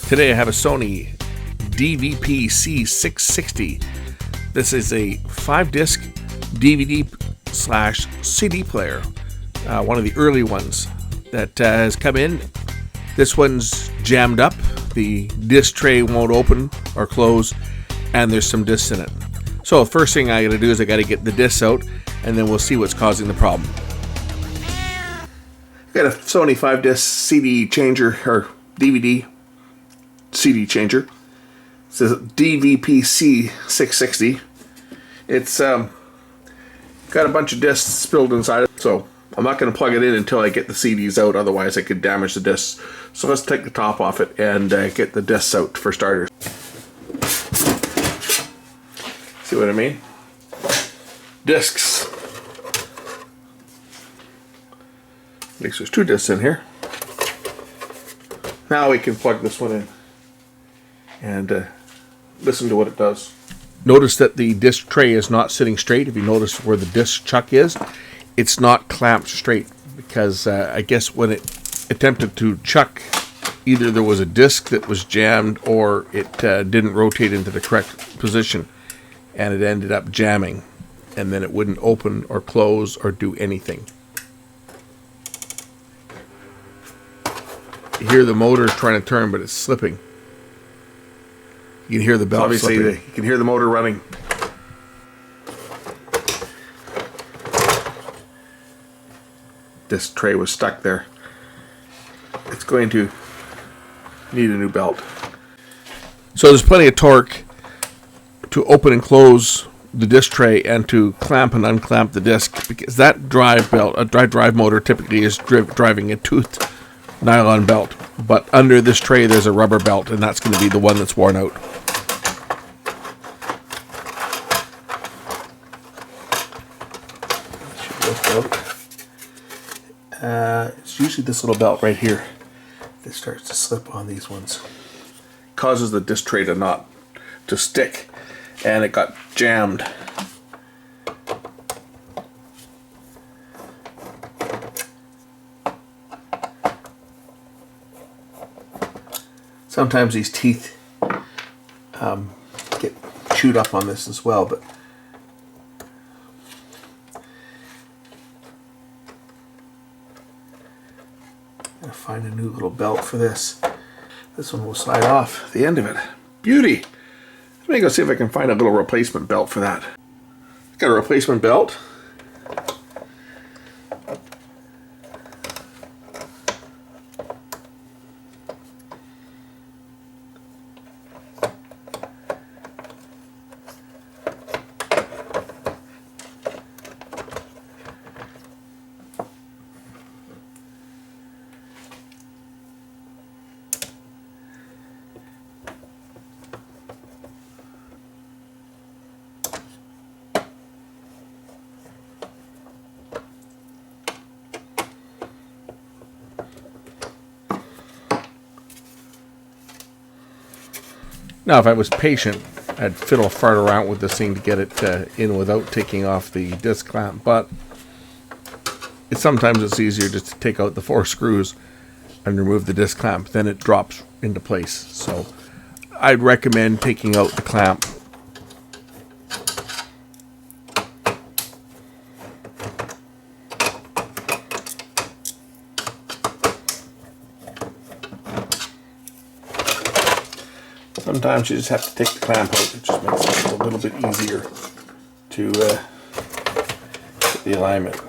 Today I have a Sony DVP C660. This is a 5-disc DVD/CD player, one of the early ones that has come in. This one's jammed up, the disc tray won't open or close, and there's some discs in it. So first thing I gotta do is I gotta get the discs out, and then we'll see what's causing the problem. Got a Sony 5-disc CD changer, or DVD CD changer. It says DVP C660. It's got a bunch of discs spilled inside it, so I'm not going to plug it in until I get the CDs out, otherwise I could damage the discs. So let's take the top off it and get the discs out for starters. See what I mean? Discs. At least there's 2 discs in here. Now we can plug this one in and listen to what it does. Notice that the disc tray is not sitting straight. If you notice where the disc chuck is, it's not clamped straight because I guess when it attempted to chuck, either there was a disc that was jammed or it didn't rotate into the correct position and it ended up jamming, and then it wouldn't open or close or do anything. You hear the motor trying to turn, but it's slipping. You can hear the belt slipping. You can hear the motor running. This tray was stuck there. It's going to need a new belt. So there's plenty of torque to open and close the disc tray and to clamp and unclamp the disc, because that drive motor typically is driving a toothed nylon belt, but under this tray there's a rubber belt, and that's going to be the one that's worn out. It's usually this little belt right here that starts to slip on these ones. Causes the disc tray to stick, and it got jammed. Sometimes these teeth get chewed up on this as well, but I'm gonna find a new little belt for this. This one will slide off the end of it. Beauty! Let me go see if I can find a little replacement belt for that. Got a replacement belt. Now, if I was patient, I'd fiddle fart around with this thing to get it in without taking off the disc clamp, but sometimes it's easier just to take out the 4 screws and remove the disc clamp, then it drops into place. So I'd recommend taking out the clamp. Sometimes you just have to take the clamp out. It just makes it a little bit easier to get the alignment.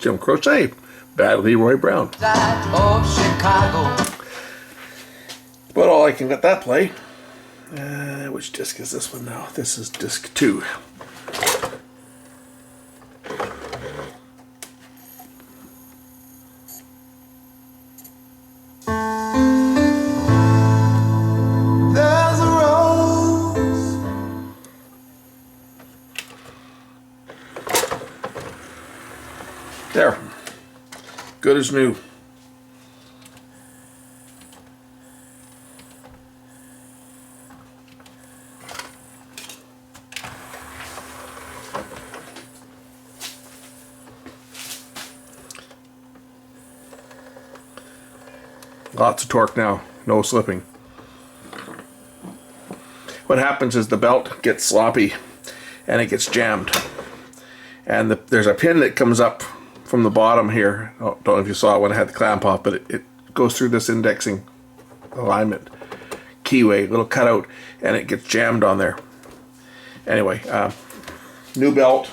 Jim Croce, Bad Leroy Brown. Of Chicago. But all I can let that play. Which disc is this one now? This is disc 2. There's a rose. There. Good as new. Lots of torque now, no slipping. What happens is the belt gets sloppy and it gets jammed. And there's a pin that comes up from the bottom here. Oh, don't know if you saw it when I had the clamp off, but it goes through this indexing alignment keyway, little cutout, and it gets jammed on there. Anyway, new belt.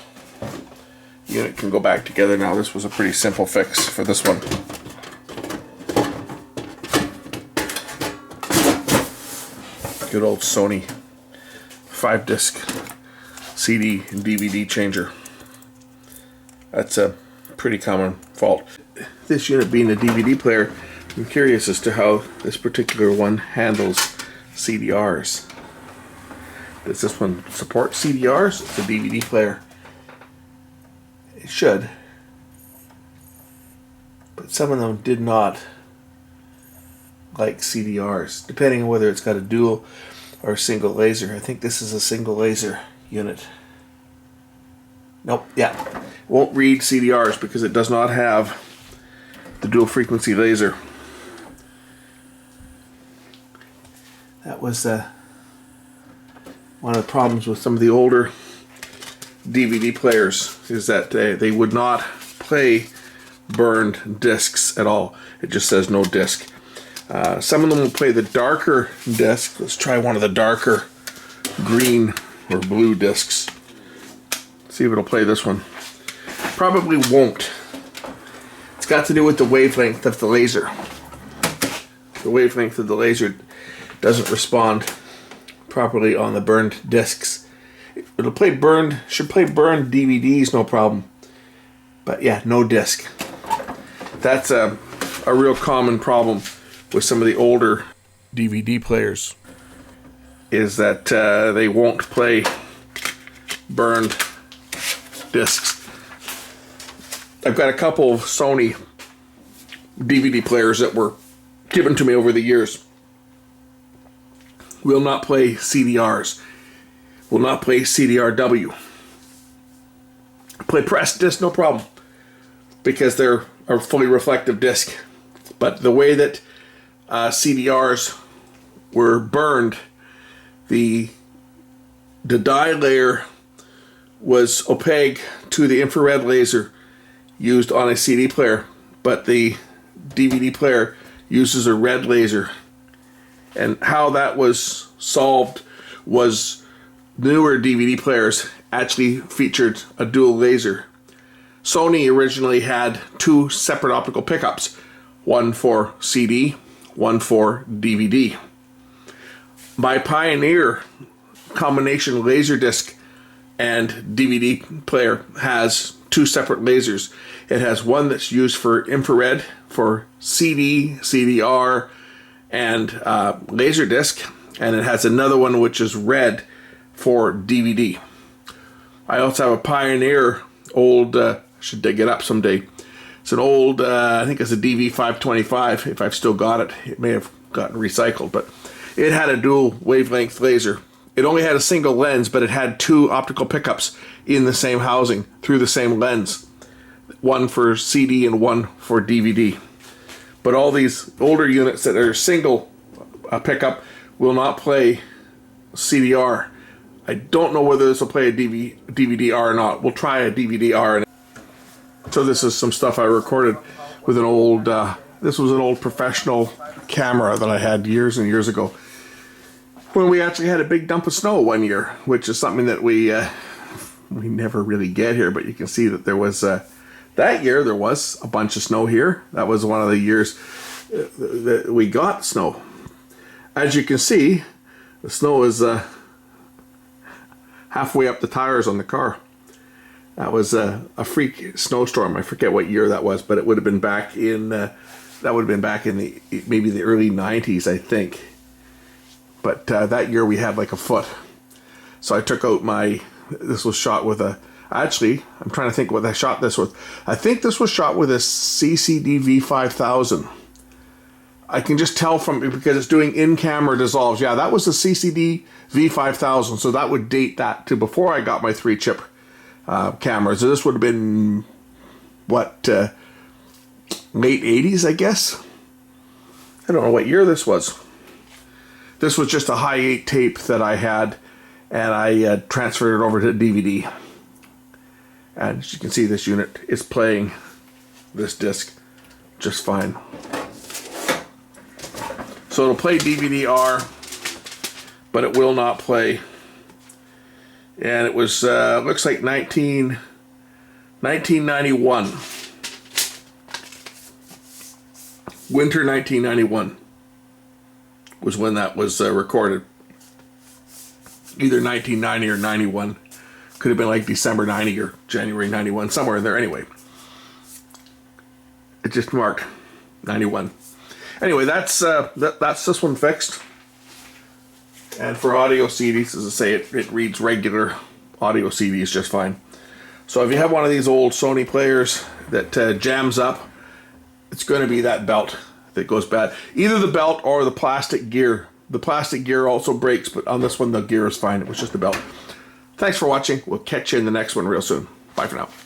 Unit can go back together now. This was a pretty simple fix for this one. Good old Sony 5-disc CD and DVD changer. That's a pretty common fault. This unit being a DVD player, I'm curious as to how this particular one handles CDRs. Does this one support CDRs? It's a DVD player. It should. But some of them did not like CDRs, depending on whether it's got a dual or a single laser. I think this is a single laser unit. Nope, yeah. Won't read CDRs because it does not have the dual frequency laser. That was one of the problems with some of the older DVD players, is that they would not play burned discs at all. It just says no disc. Some of them will play the darker disc. Let's try one of the darker green or blue discs. See if it'll play this one. Probably won't. It's got to do with the wavelength of the laser. The wavelength of the laser doesn't respond properly on the burned discs. It'll play burned, should play burned DVDs, no problem. But yeah, no disc. That's a real common problem with some of the older DVD players, is that they won't play burned discs. I've got a couple of Sony DVD players that were given to me over the years. Will not play CDRs. Will not play CDRW. Play pressed disc, no problem, because they're a fully reflective disc. But the way that CDRs were burned, the dye layer was opaque to the infrared laser used on a CD player, but the DVD player uses a red laser. And how that was solved was newer DVD players actually featured a dual laser. Sony originally had 2 separate optical pickups, one for CD, one for DVD. My Pioneer combination Laserdisc and DVD player has 2 separate lasers. It has one that's used for infrared for CD, CDR, and Laserdisc, and it has another one which is red for DVD. I also have a Pioneer old, should dig it up someday. It's an old, I think it's a DV525, if I've still got it. It may have gotten recycled, but it had a dual wavelength laser. It only had a single lens, but it had 2 optical pickups in the same housing through the same lens. One for CD and one for DVD. But all these older units that are single pickup will not play CDR. I don't know whether this will play a DVD-R or not. We'll try a DVD-R. So this is some stuff I recorded with an old, this was an old professional camera that I had years and years ago, when we actually had a big dump of snow one year, which is something that we never really get here, but you can see that there was That year there was a bunch of snow here. That was one of the years that we got snow. As you can see, the snow is halfway up the tires on the car. That was a freak snowstorm. I forget what year that was, but it would have been back in maybe the early 90s, I think. But that year we had like a foot. So I took out this was shot with actually, I'm trying to think what I shot this with. I think this was shot with a CCD V5000. I can just tell because it's doing in-camera dissolves. Yeah, that was the CCD V5000. So that would date that to before I got my 3-chip cameras. So this would have been, what, late 80s, I guess? I don't know what year this was. This was just a high 8 tape that I had, and I transferred it over to DVD. And as you can see, this unit is playing this disc just fine. So it'll play DVD-R, but it will not play. And it was, looks like 1991. Winter 1991 was when that was recorded. Either 1990 or 91. Could have been like December 90 or January 91, somewhere in there. Anyway, it just marked 91. Anyway, that's this one fixed. And for audio CDs, as I say, it reads regular audio CDs just fine. So if you have one of these old Sony players that jams up, it's going to be that belt that goes bad. Either the belt or the plastic gear. The plastic gear also breaks, but on this one the gear is fine. It was just the belt. Thanks for watching. We'll catch you in the next one real soon. Bye for now.